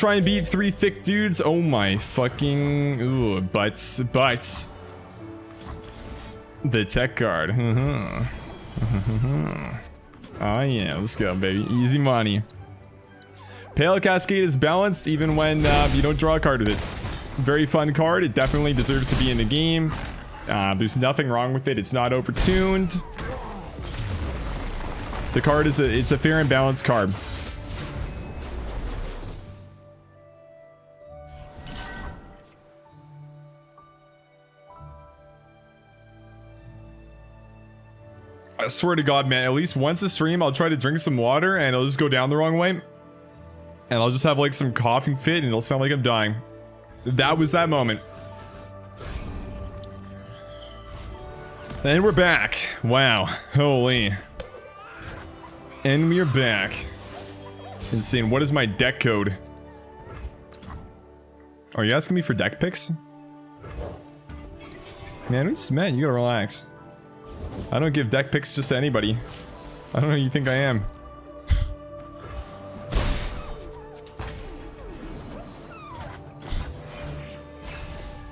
Try and beat 3 thick dudes. Oh my fucking... Ooh, butts. The tech card. Oh yeah, let's go, baby. Easy money. Pale Cascade is balanced even when you don't draw a card with it. Very fun card. It definitely deserves to be in the game. There's nothing wrong with it. It's not overtuned. The card is it's a fair and balanced card. I swear to God, man, at least once a stream, I'll try to drink some water and it'll just go down the wrong way. And I'll just have like some coughing fit and it'll sound like I'm dying. That was that moment. And we're back. Wow. Holy. And we are back. Insane. What is my deck code? Are you asking me for deck picks? Man, we just met. You gotta relax. I don't give deck picks just to anybody. I don't know who you think I am.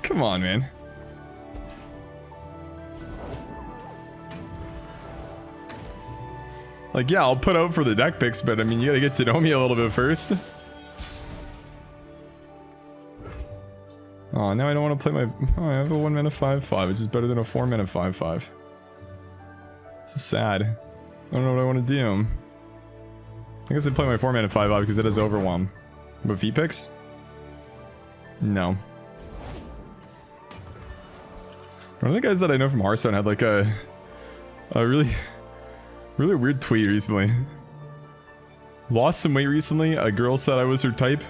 Come on, man. Like, yeah, I'll put out for the deck picks, but I mean, you gotta get to know me a little bit first. Oh, now I don't want to play my... Oh, I have a 1 mana 5/5, which is better than a 4 mana 5/5. This is sad. I don't know what I want to do. I guess I'd play my 4 mana 5/5 because it has Overwhelm. But V-Picks? No. One of the guys that I know from Hearthstone had like a really weird tweet recently. Lost some weight recently. A girl said I was her type.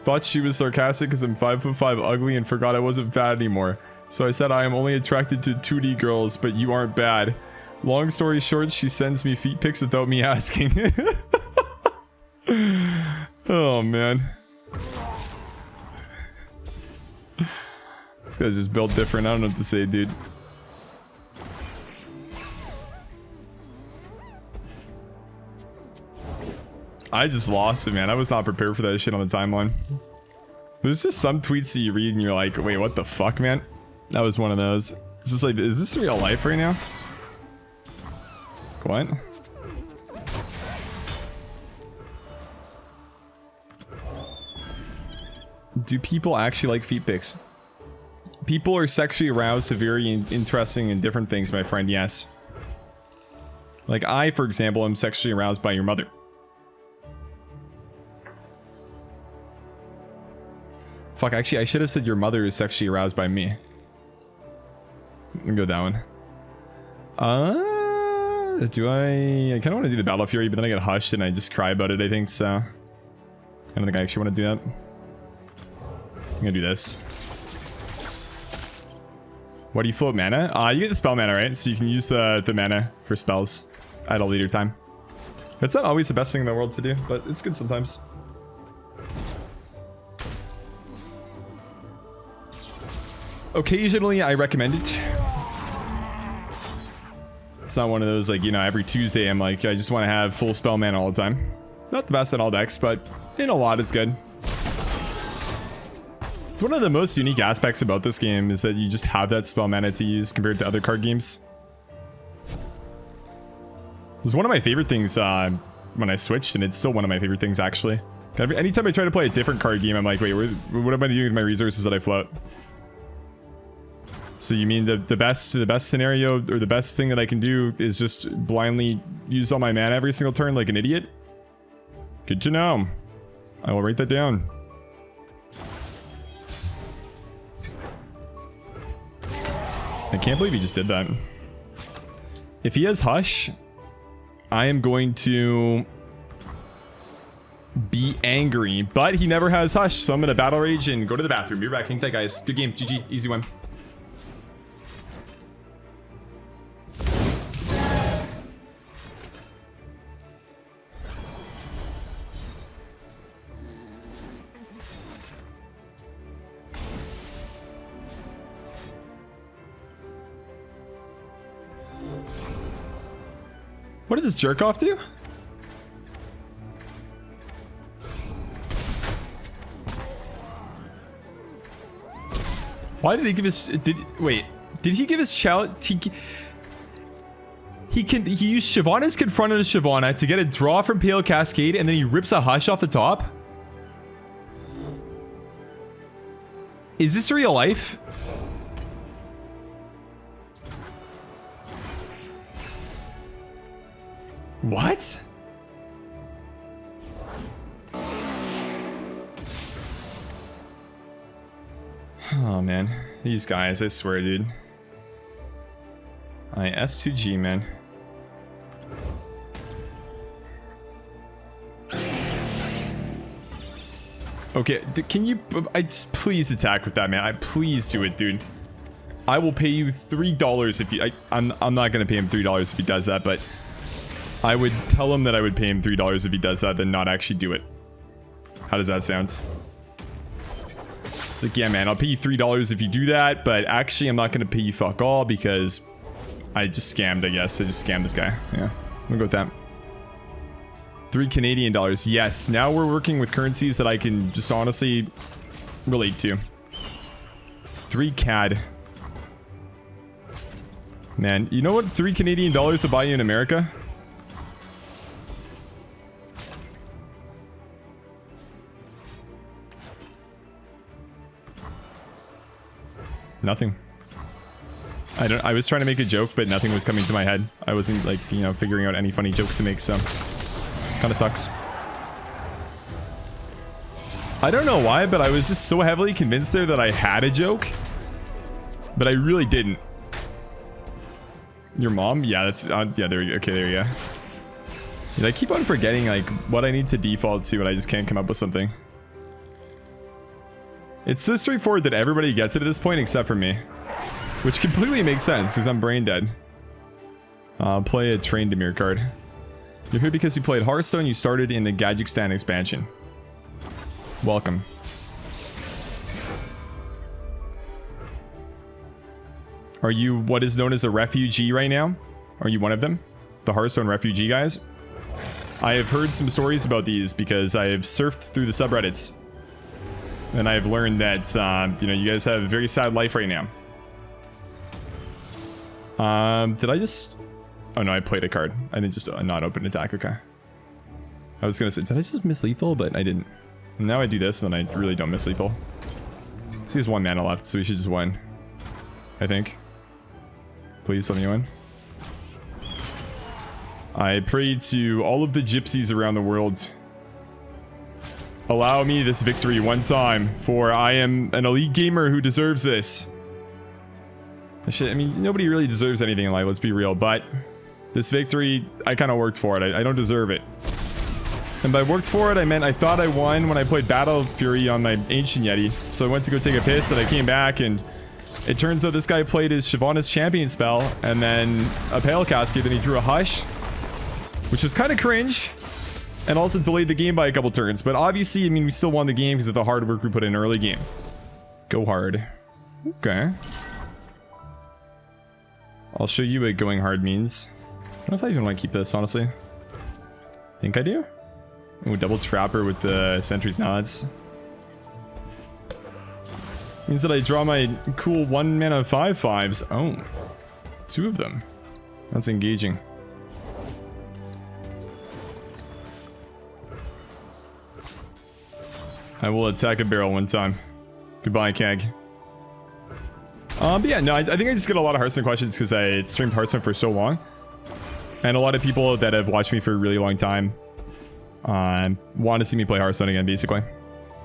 Thought she was sarcastic because I'm 5'5" ugly and forgot I wasn't fat anymore. So I said I am only attracted to 2D girls, but you aren't bad. Long story short, she sends me feet pics without me asking. Oh man. This guy's just built different. I don't know what to say, dude. I just lost it, man. I was not prepared for that shit on the timeline. There's just some tweets that you read and you're like, wait, what the fuck, man? That was one of those. It's just like, is this real life right now? What? Do people actually like feet pics? People are sexually aroused to very interesting and different things, my friend, yes. Like I, for example, am sexually aroused by your mother. Fuck, actually, I should have said your mother is sexually aroused by me. I'll go that one. Do I kind of want to do the Battle Fury, but then I get hushed and I just cry about it, I think, so. I don't think I actually want to do that. I'm gonna do this. What do you float mana? You get the spell mana, right? So you can use the mana for spells at a later time. It's not always the best thing in the world to do, but it's good sometimes. Occasionally, I recommend it. It's not one of those, like, you know, every Tuesday I'm like, I just want to have full spell mana all the time. Not the best in all decks, but in a lot it's good. It's one of the most unique aspects about this game is that you just have that spell mana to use compared to other card games. It was one of my favorite things when I switched, and it's still one of my favorite things, actually. Anytime I try to play a different card game, I'm like, wait, what am I doing with my resources that I float? So you mean the best scenario, or the best thing that I can do is just blindly use all my mana every single turn like an idiot? Good to know. I will write that down. I can't believe he just did that. If he has Hush, I am going to be angry, but he never has Hush, so I'm gonna Battle Rage and go to the bathroom. Be right back. Hang tight, guys. Good game. GG. Easy one. What did this jerk off do? Why did he give his... Wait. Did he give his challenge... He used Shyvana's Confront on Shyvana to get a draw from Pale Cascade, and then he rips a Hush off the top? Is this real life? What? Oh man, these guys, I swear, dude. S2G, man. Okay, can you... I just please attack with that, man. Please do it, dude. I will pay you $3 if you... I'm not going to pay him $3 if he does that, but... I would tell him that I would pay him $3 if he does that, then not actually do it. How does that sound? It's like, yeah, man, I'll pay you $3 if you do that, but actually I'm not going to pay you fuck all because I just scammed, I guess. I just scammed this guy. Yeah, I'm going to go with that. $3 Canadian. Yes, now we're working with currencies that I can just honestly relate to. 3 CAD. Man, you know what $3 Canadian will buy you in America? Nothing. I was trying to make a joke, but nothing was coming to my head. I wasn't, like, you know, figuring out any funny jokes to make, so kind of sucks. I don't know why, but I was just so heavily convinced there that I had a joke, but I really didn't. Your mom? Yeah, that's yeah, there you go. Okay, there you go. Dude, I keep on forgetting like what I need to default to, and I just can't come up with something. It's so straightforward that everybody gets it at this point except for me, which completely makes sense because I'm brain dead. Play a Tryndamere card. You're here because you played Hearthstone. You started in the Kazakhstan expansion. Welcome. Are you what is known as a refugee right now? Are you one of them? The Hearthstone refugee guys? I have heard some stories about these because I have surfed through the subreddits. And I've learned that, you know, you guys have a very sad life right now. Did I just... Oh no, I played a card. I didn't just not open attack, okay. I was gonna say, did I just miss lethal? But I didn't. Now I do this and then I really don't miss lethal. So he has 1 mana left, so we should just win. I think. Please let me win. I pray to all of the gypsies around the world. Allow me this victory one time, for I am an elite gamer who deserves this. Shit, I mean, nobody really deserves anything in life, let's be real, but this victory, I kind of worked for it. I don't deserve it. And by worked for it, I meant I thought I won when I played Battle Fury on my Ancient Yeti. So I went to go take a piss and I came back and it turns out this guy played his Shyvana's Champion spell and then a Pale Cascade, then he drew a Hush, which was kind of cringe. And also delayed the game by a couple turns. But obviously, I mean, we still won the game because of the hard work we put in early game. Go hard. Okay. I'll show you what going hard means. I don't know if I even want to keep this, honestly. Think I do? Ooh, double Trapper with the Sentry's Nods. Means that I draw my cool 1 mana 5/5s. Oh. 2 of them. That's engaging. I will attack a barrel one time. Goodbye, Keg. But yeah, no, I think I just get a lot of Hearthstone questions because I streamed Hearthstone for so long. And a lot of people that have watched me for a really long time want to see me play Hearthstone again, basically.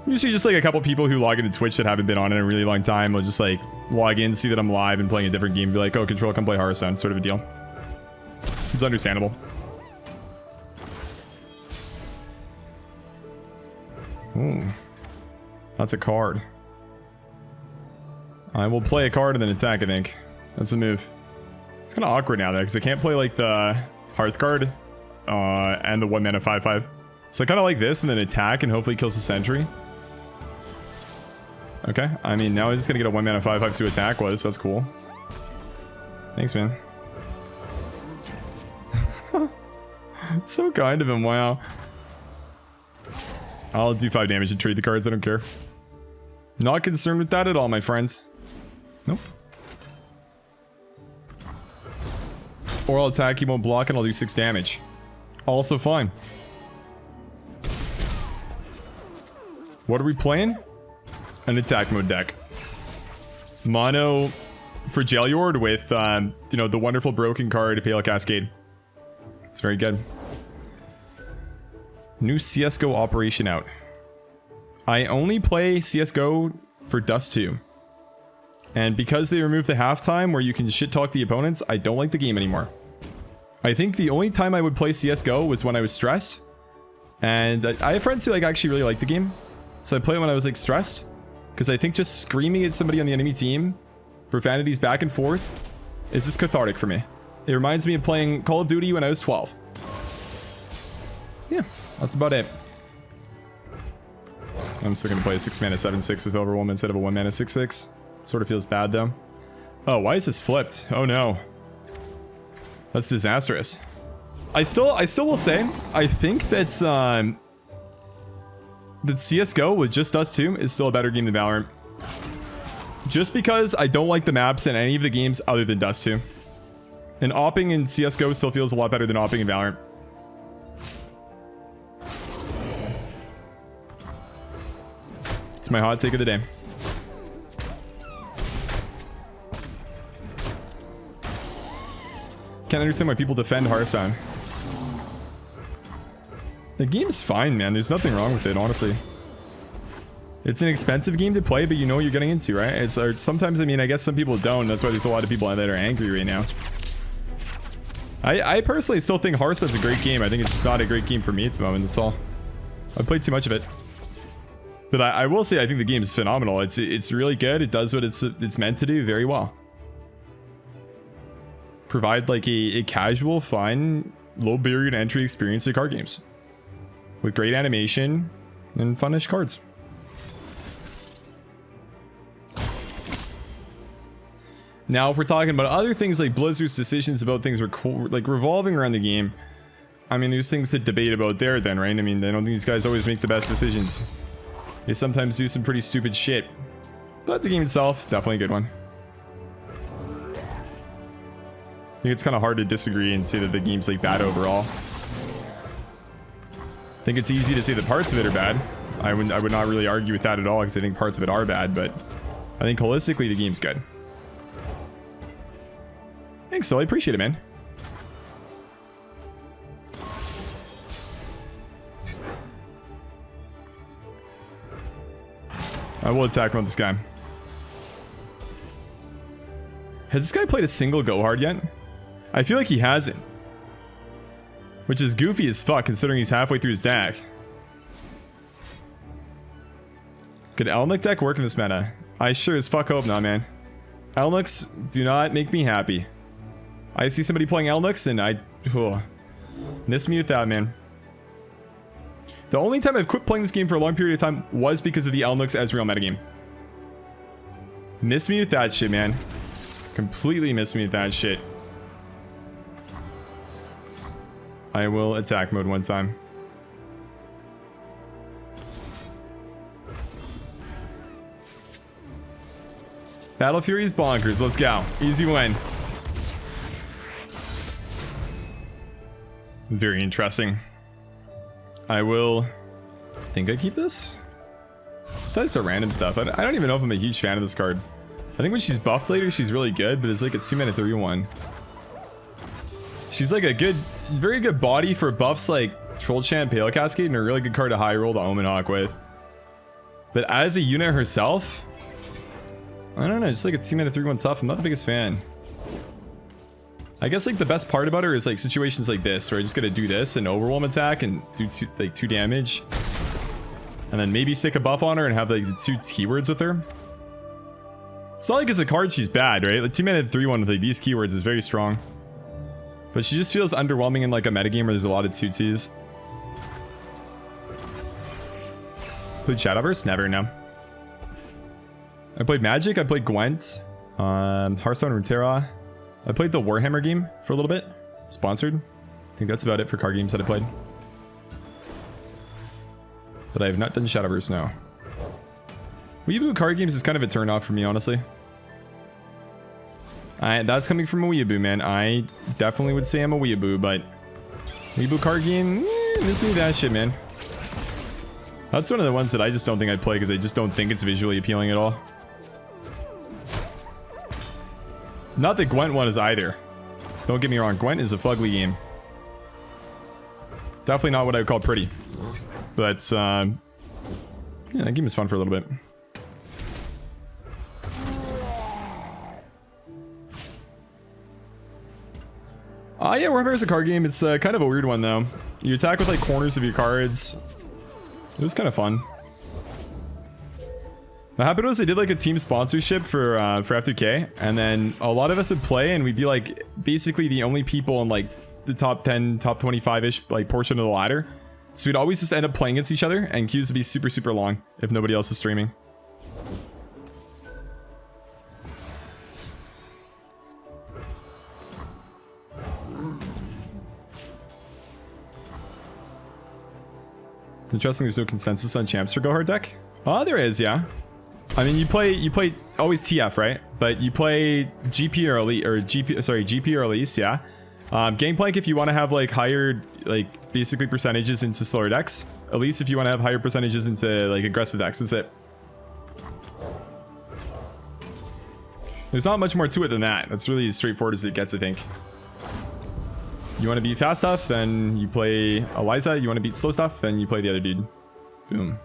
Usually just like a couple people who log into Twitch that haven't been on in a really long time will just like log in, see that I'm live and playing a different game, be like, oh, Control, come play Hearthstone, sort of a deal. It's understandable. Ooh. That's a card. I will play a card and then attack, I think. That's the move. It's kind of awkward now, though, because I can't play, like, the Hearth card and the 1 mana 5/5. So I kind of like this and then attack and hopefully kills the Sentry. Okay. I mean, now I'm just going to get a 1 mana 5/5 to attack was. That's cool. Thanks, man. So kind of him. Wow. I'll do 5 damage and trade the cards. I don't care. Not concerned with that at all, my friends. Nope. Or I'll attack, he won't block, and I'll do 6 damage. Also fine. What are we playing? An attack mode deck. Mono for Freljord with, you know, the wonderful broken card, Pale Cascade. It's very good. New CSGO operation out. I only play CSGO for Dust 2. And because they removed the halftime where you can shit talk the opponents, I don't like the game anymore. I think the only time I would play CSGO was when I was stressed. And I have friends who like actually really like the game. So I play it when I was like stressed. Because I think just screaming at somebody on the enemy team, profanities back and forth, is just cathartic for me. It reminds me of playing Call of Duty when I was 12. Yeah, that's about it. I'm still going to play a 6-mana 7/6 with Overwhelm instead of a 1-mana 6/6. Sort of feels bad though. Oh, why is this flipped? Oh no. That's disastrous. I still will say, I think that that CSGO with just us two is still a better game than Valorant. Just because I don't like the maps in any of the games other than Dust 2. And opping in CSGO still feels a lot better than opping in Valorant. It's my hot take of the day. Can't understand why people defend Hearthstone. The game's fine, man. There's nothing wrong with it, honestly. It's an expensive game to play, but you know what you're getting into, right? It's sometimes, I mean, I guess some people don't. That's why there's a lot of people that are angry right now. I personally still think Hearthstone's a great game. I think it's not a great game for me at the moment, that's all. I played too much of it. But I will say I think the game is phenomenal. It's really good. It does what it's meant to do very well. Provide like a casual, fun, low barrier to entry experience to card games. With great animation and funish cards. Now, if we're talking about other things like Blizzard's decisions about things like revolving around the game, I mean, there's things to debate about there then, right? I mean, I don't think these guys always make the best decisions. They sometimes do some pretty stupid shit. But the game itself, definitely a good one. I think it's kind of hard to disagree and say that the game's like bad overall. I think it's easy to say that parts of it are bad. I would not really argue with that at all because I think parts of it are bad, but I think holistically the game's good. Thanks, Sully. Appreciate it, man. I will attack on this guy. Has this guy played a single go hard yet? I feel like he hasn't. Which is goofy as fuck considering he's halfway through his deck. Could Elnuck deck work in this meta? I sure as fuck hope not, man. Elnucks do not make me happy. I see somebody playing Elnucks and I... miss me with that, man. The only time I've quit playing this game for a long period of time was because of the Elnucks as real metagame. Miss me with that shit, man. Completely miss me with that shit. I will attack mode one time. Battle Fury's bonkers. Let's go. Easy win. Very interesting. I will think I keep this. Besides the random stuff, I don't even know if I'm a huge fan of this card. I think when she's buffed later, she's really good, but it's like a 2-mana 31. She's like a good, very good body for buffs like Troll Chant, Pale Cascade, and a really good card to high roll to Omen Hawk with. But as a unit herself, I don't know, just like a 2-mana 3/1 tough. I'm not the biggest fan. I guess like the best part about her is like situations like this where I just gotta do this and overwhelm attack and do two damage, and then maybe stick a buff on her and have like the 2 keywords with her. It's not like as a card she's bad, right? Like 2-mana 3/1 with like these keywords is very strong. But she just feels underwhelming in like a metagame where there's a lot of 2/2s. Played Shadowverse? Never, no. I played Magic, I played Gwent, Hearthstone, Runeterra. I played the Warhammer game for a little bit. Sponsored. I think that's about it for card games that I played. But I have not done Shadowverse now. Weeaboo card games is kind of a turn off for me, honestly. That's coming from a weeaboo, man. I definitely would say I'm a weeaboo, but weeaboo card game, miss me that shit, man. That's one of the ones that I just don't think I'd play because I just don't think it's visually appealing at all. Not that Gwent one is either. Don't get me wrong, Gwent is a fugly game. Definitely not what I would call pretty. But, yeah, that game is fun for a little bit. Yeah, Warhammer is a card game. It's kind of a weird one, though. You attack with, like, corners of your cards. It was kind of fun. What happened was they did, like, a team sponsorship for F2K, and then a lot of us would play, and we'd be, like, basically the only people in, like, the top 10, top 25-ish, like, portion of the ladder. So we'd always just end up playing against each other, and queues would be super, super long if nobody else is streaming. It's interesting there's no consensus on champs for Go Hard deck. Oh, there is, yeah. I mean, you play always TF, right? But you play GP or Elite, or GP or Elise, yeah. Gangplank if you want to have like higher, like basically percentages into slower decks. Elise if you want to have higher percentages into like aggressive decks. That's it. There's not much more to it than that. That's really as straightforward as it gets, I think. You want to beat fast stuff, then you play Eliza. You want to beat slow stuff, then you play the other dude. Boom.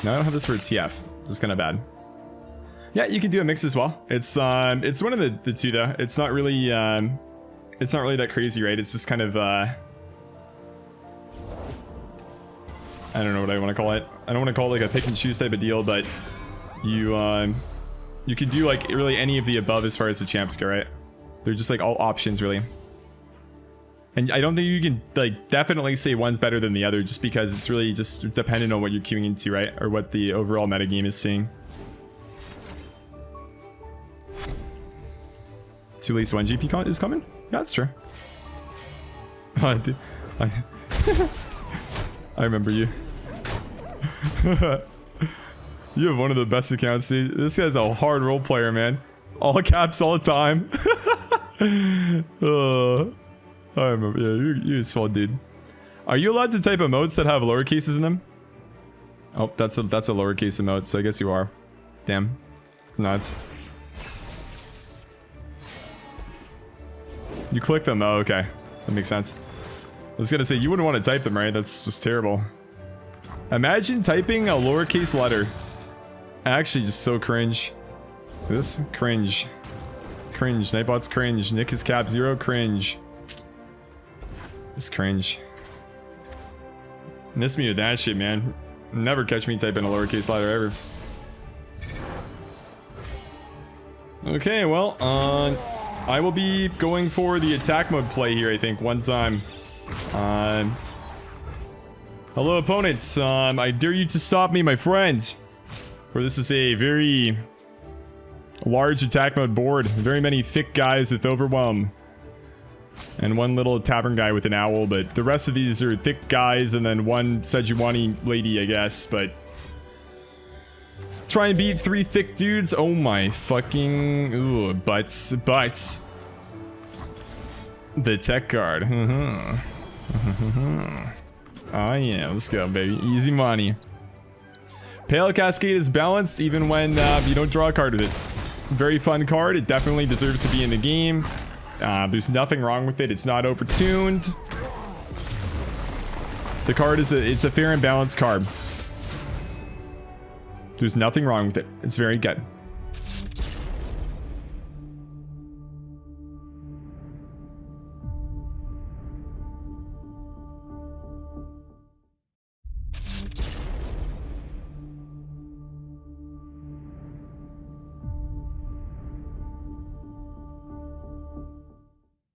No, I don't have this for a TF. It's kind of bad. Yeah, you can do a mix as well. It's one of the two though. It's not really that crazy, right? It's just kind of I don't know what I want to call it. I don't want to call it like a pick and choose type of deal, but you can do like really any of the above as far as the champs go, right? They're just like all options really. And I don't think you can like definitely say one's better than the other just because it's really just dependent on what you're queuing into, right? Or what the overall metagame is seeing. Two least one GP is coming? Yeah, that's true. I remember you. You have one of the best accounts, dude. This guy's a hard role player, man. All caps all the time. I remember. Yeah, you're a swell dude. Are you allowed to type emotes that have lower cases in them? Oh, that's a lowercase emote, so I guess you are. Damn. It's nuts. You click them? Oh, okay. That makes sense. I was gonna say, you wouldn't want to type them, right? That's just terrible. Imagine typing a lowercase letter. Actually, just so cringe. This? Cringe. Cringe. Nightbot's cringe. Nick is cap 0. Cringe. Just cringe. Miss me with that shit, man. Never catch me typing a lowercase letter ever. Okay, well, I will be going for the attack mode play here, I think, one time. Hello, opponents. I dare you to stop me, my friends. For this is a very large attack mode board. Very many thick guys with overwhelm. And one little tavern guy with an owl, but the rest of these are thick guys and then one sejuani lady, I guess, but... Try and beat 3 thick dudes. Oh my fucking... Ooh, butts. The tech card. Oh yeah, let's go, baby. Easy money. Pale Cascade is balanced even when you don't draw a card with it. Very fun card. It definitely deserves to be in the game. There's nothing wrong with it. It's not overtuned. The card is it's a fair and balanced card. There's nothing wrong with it. It's very good.